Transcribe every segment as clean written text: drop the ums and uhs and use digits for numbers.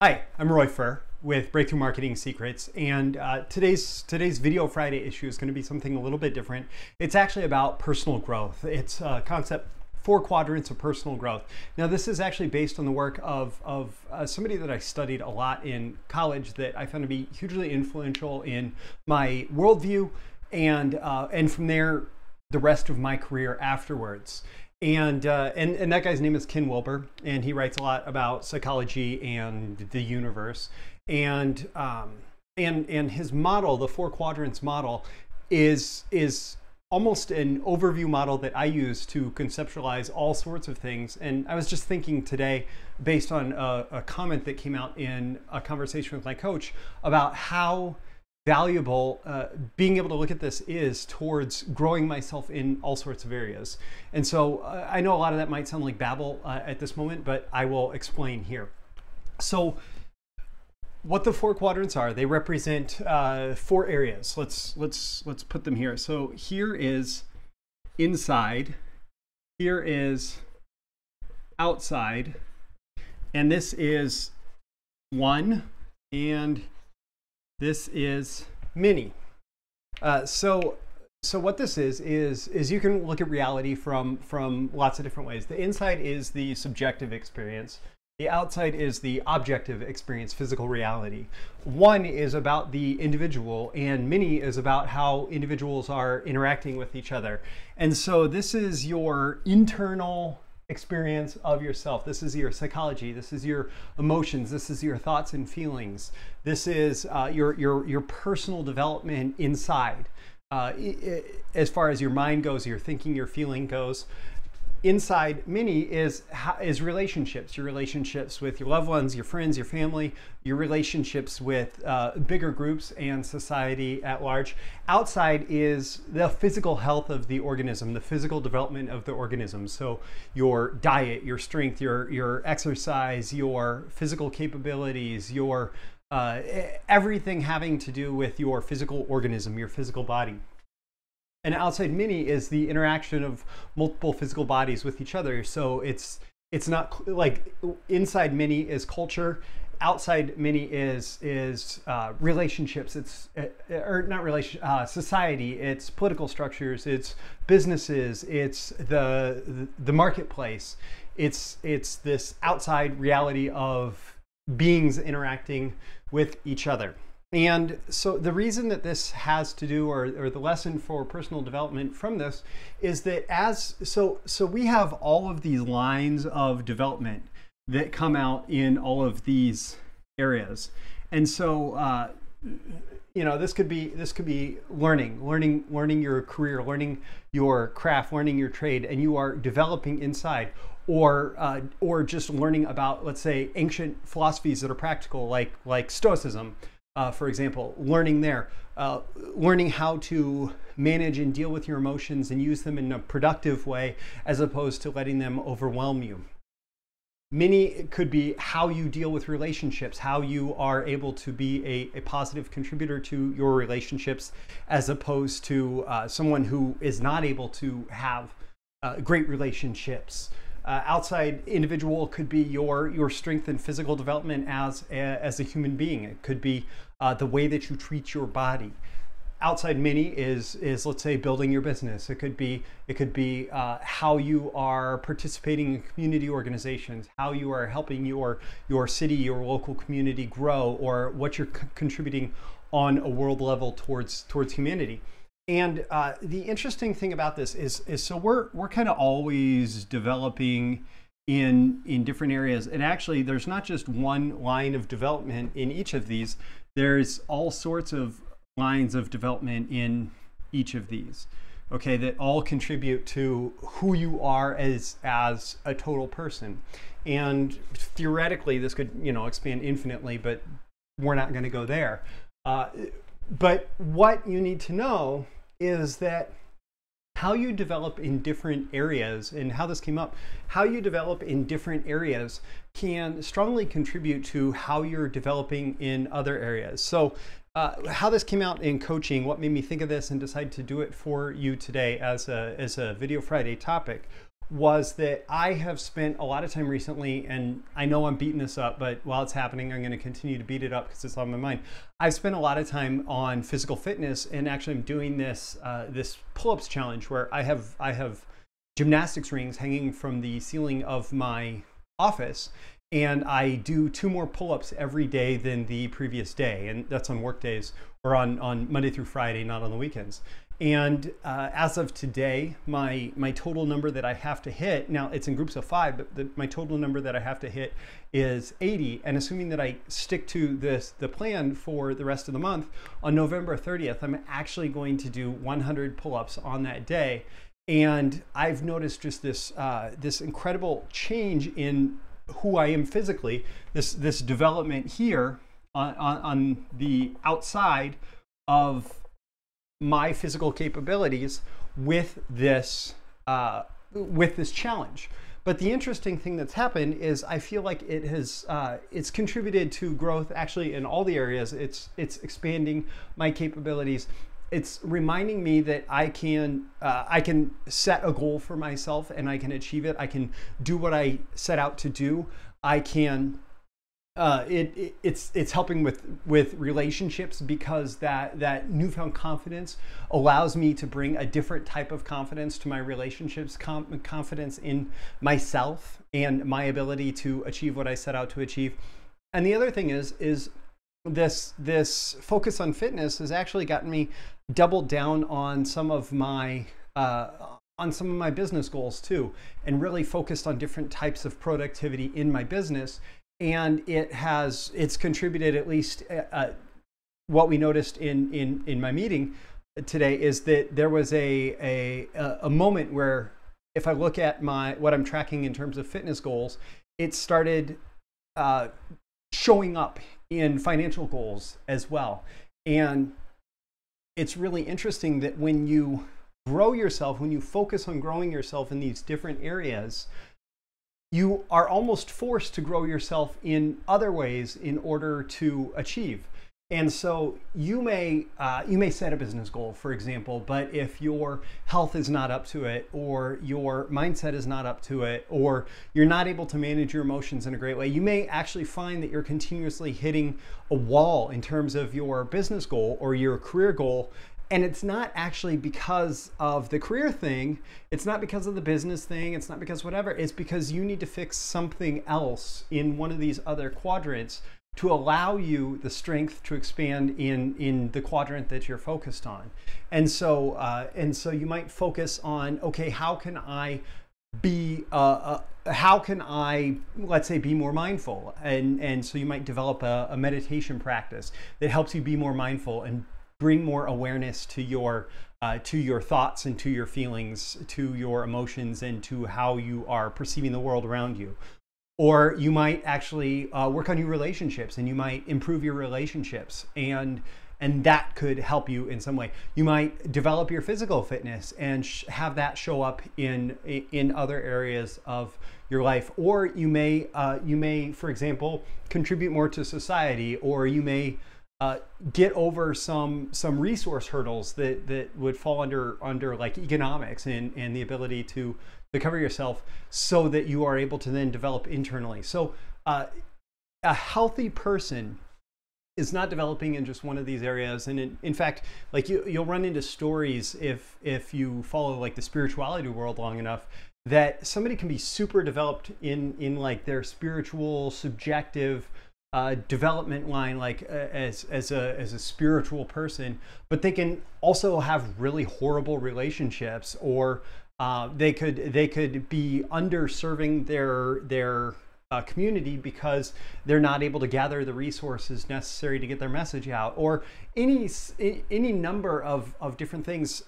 Hi, I'm Roy Furr with Breakthrough Marketing Secrets, and today's Video Friday issue is going to be something a little bit different. It's actually about personal growth. It's a concept, 4 quadrants of personal growth. Now, this is actually based on the work of somebody that I studied a lot in college that I found to be hugely influential in my worldview, and from there, the rest of my career afterwards. And that guy's name is Ken Wilber, and he writes a lot about psychology and the universe. And his model, the 4 quadrants model, is almost an overview model that I use to conceptualize all sorts of things. And I was just thinking today, based on a comment that came out in a conversation with my coach, about how valuable being able to look at this is towards growing myself in all sorts of areas. And so I know a lot of that might sound like babble at this moment, but I will explain here. So what the 4 quadrants are, they represent 4 areas. Let's put them here. So here is inside, here is outside, and this is 1, and this is mini. So what this is you can look at reality from lots of different ways. The inside is the subjective experience. The outside is the objective experience, physical reality. 1 is about the individual, and mini is about how individuals are interacting with each other. And so this is your internal experience of yourself. This is your psychology. This is your emotions. This is your thoughts and feelings. This is your personal development inside. As far as your mind goes, your thinking, your feeling goes. Inside mini is relationships, your relationships with your loved ones, your friends, your family, your relationships with bigger groups and society at large. Outside is the physical health of the organism, the physical development of the organism. So your diet, your strength, your exercise, your physical capabilities, your everything having to do with your physical organism, your physical body. And outside mini is the interaction of multiple physical bodies with each other. So it's not like inside mini is culture, outside mini is relationships. It's or not relation society. It's political structures. It's businesses. It's the marketplace. It's this outside reality of beings interacting with each other. And so the reason that this has to do, or the lesson for personal development from this, is that so we have all of these lines of development that come out in all of these areas. And so this could be learning your career, learning your craft, learning your trade, and you are developing inside. Or just learning about, let's say, ancient philosophies that are practical, like Stoicism. For example, learning how to manage and deal with your emotions and use them in a productive way as opposed to letting them overwhelm you. Mini could be how you deal with relationships, how you are able to be a positive contributor to your relationships as opposed to someone who is not able to have great relationships. Outside individual could be your strength and physical development as a human being. It could be the way that you treat your body. Outside mini is let's say building your business. It could be how you are participating in community organizations, how you are helping your city, your local community grow, or what you're contributing on a world level towards humanity. And the interesting thing about this is so we're kind of always developing in different areas. And actually, there's not just one line of development in each of these. There's all sorts of lines of development in each of these, okay, that all contribute to who you are as a total person. And theoretically, this could expand infinitely, but we're not going to go there. But what you need to know is that how you develop in different areas, and how this came up, how you develop in different areas can strongly contribute to how you're developing in other areas. So how this came out in coaching, what made me think of this and decide to do it for you today as a Video Friday topic, was that I have spent a lot of time recently, and I know I'm beating this up, but while it's happening, I'm going to continue to beat it up because it's on my mind. I've spent a lot of time on physical fitness, and actually I'm doing this this pull-ups challenge where I have gymnastics rings hanging from the ceiling of my office, and I do 2 more pull-ups every day than the previous day, and that's on work days or on Monday through Friday, not on the weekends. And as of today, my total number that I have to hit, now it's in groups of 5, but my total number that I have to hit is 80. And assuming that I stick to the plan for the rest of the month, on November 30th, I'm actually going to do 100 pull-ups on that day. And I've noticed just this incredible change in who I am physically, this development here on the outside of my physical capabilities with this challenge. But the interesting thing that's happened is I feel like it's contributed to growth actually in all the areas. It's expanding my capabilities. It's reminding me that I can set a goal for myself and I can achieve it. I can do what I set out to do. I can it's helping with relationships, because that newfound confidence allows me to bring a different type of confidence to my relationships, confidence in myself and my ability to achieve what I set out to achieve. And the other thing is this focus on fitness has actually gotten me doubled down on some of my business goals too, and really focused on different types of productivity in my business. And it's contributed, at least what we noticed in my meeting today, is that there was a moment where, if I look at what I'm tracking in terms of fitness goals, it started showing up in financial goals as well. And it's really interesting that when you grow yourself, when you focus on growing yourself in these different areas, you are almost forced to grow yourself in other ways in order to achieve. And so you may set a business goal, for example, but if your health is not up to it, or your mindset is not up to it, or you're not able to manage your emotions in a great way, you may actually find that you're continuously hitting a wall in terms of your business goal or your career goal. And it's not actually because of the career thing, it's not because of the business thing, it's not because whatever, it's because you need to fix something else in one of these other quadrants to allow you the strength to expand in the quadrant that you're focused on. And so you might focus on, okay, how can I, let's say, be more mindful? And so you might develop a meditation practice that helps you be more mindful and bring more awareness to your thoughts and to your feelings, to your emotions, and to how you are perceiving the world around you. Or you might actually work on your relationships, and you might improve your relationships, and that could help you in some way. You might develop your physical fitness and have that show up in other areas of your life. Or you may, for example, contribute more to society, or you may get over some resource hurdles that would fall under like economics and the ability to cover yourself, so that you are able to then develop internally. So a healthy person is not developing in just one of these areas. And in fact, like you'll run into stories if you follow like the spirituality world long enough, that somebody can be super developed in like their spiritual subjective development line, like as a spiritual person, but they can also have really horrible relationships, or they could be underserving their community because they're not able to gather the resources necessary to get their message out, or any number of different things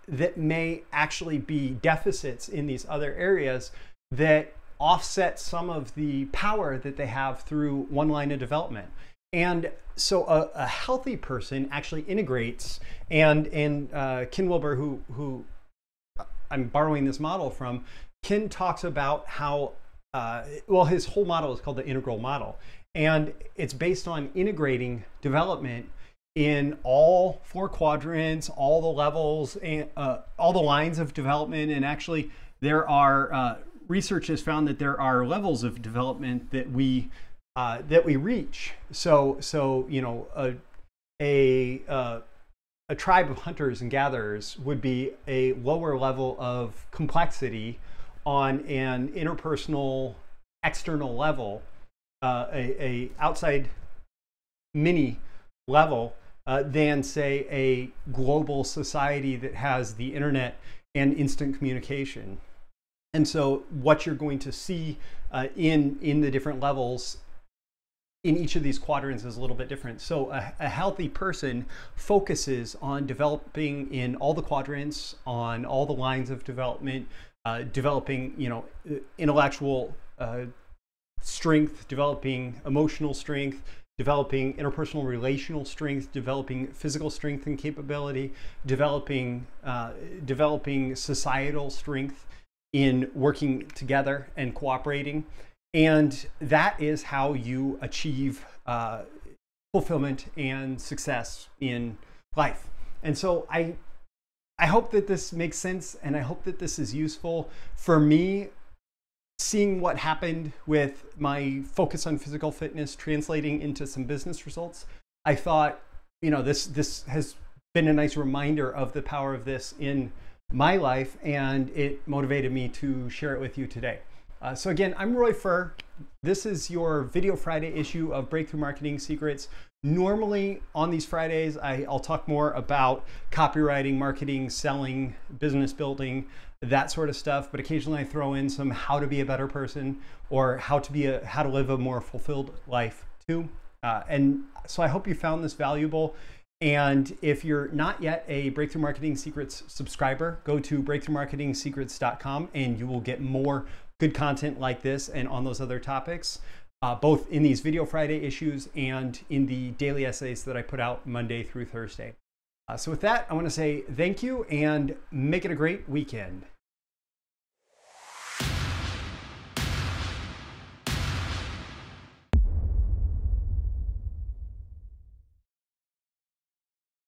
that may actually be deficits in these other areas that offset some of the power that they have through one line of development. And so a healthy person actually integrates, and Ken Wilber, who I'm borrowing this model from, Ken talks about how, his whole model is called the integral model. And it's based on integrating development in all 4 quadrants, all the levels, and all the lines of development, and actually there are research has found that there are levels of development that we reach. So you know, a tribe of hunters and gatherers would be a lower level of complexity on an interpersonal, external level, a outside mini level, than say a global society that has the internet and instant communication. And so what you're going to see in the different levels in each of these quadrants is a little bit different. So a healthy person focuses on developing in all the quadrants, on all the lines of development, developing, you know, intellectual strength, developing emotional strength, developing interpersonal relational strength, developing physical strength and capability, developing societal strength in working together and cooperating. And that is how you achieve fulfillment and success in life. And so I hope that this makes sense, and I hope that this is useful. For me, seeing what happened with my focus on physical fitness translating into some business results, I thought, you know, this has been a nice reminder of the power of this in my life, and it motivated me to share it with you today. So again, I'm Roy Furr. This is your Video Friday issue of Breakthrough Marketing Secrets. Normally on these Fridays, I'll talk more about copywriting, marketing, selling, business building, that sort of stuff. But occasionally I throw in some how to be a better person, or how to live a more fulfilled life too. And so I hope you found this valuable. And if you're not yet a Breakthrough Marketing Secrets subscriber, go to breakthroughmarketingsecrets.com and you will get more good content like this and on those other topics, both in these Video Friday issues and in the daily essays that I put out Monday through Thursday. So with that, I want to say thank you and make it a great weekend.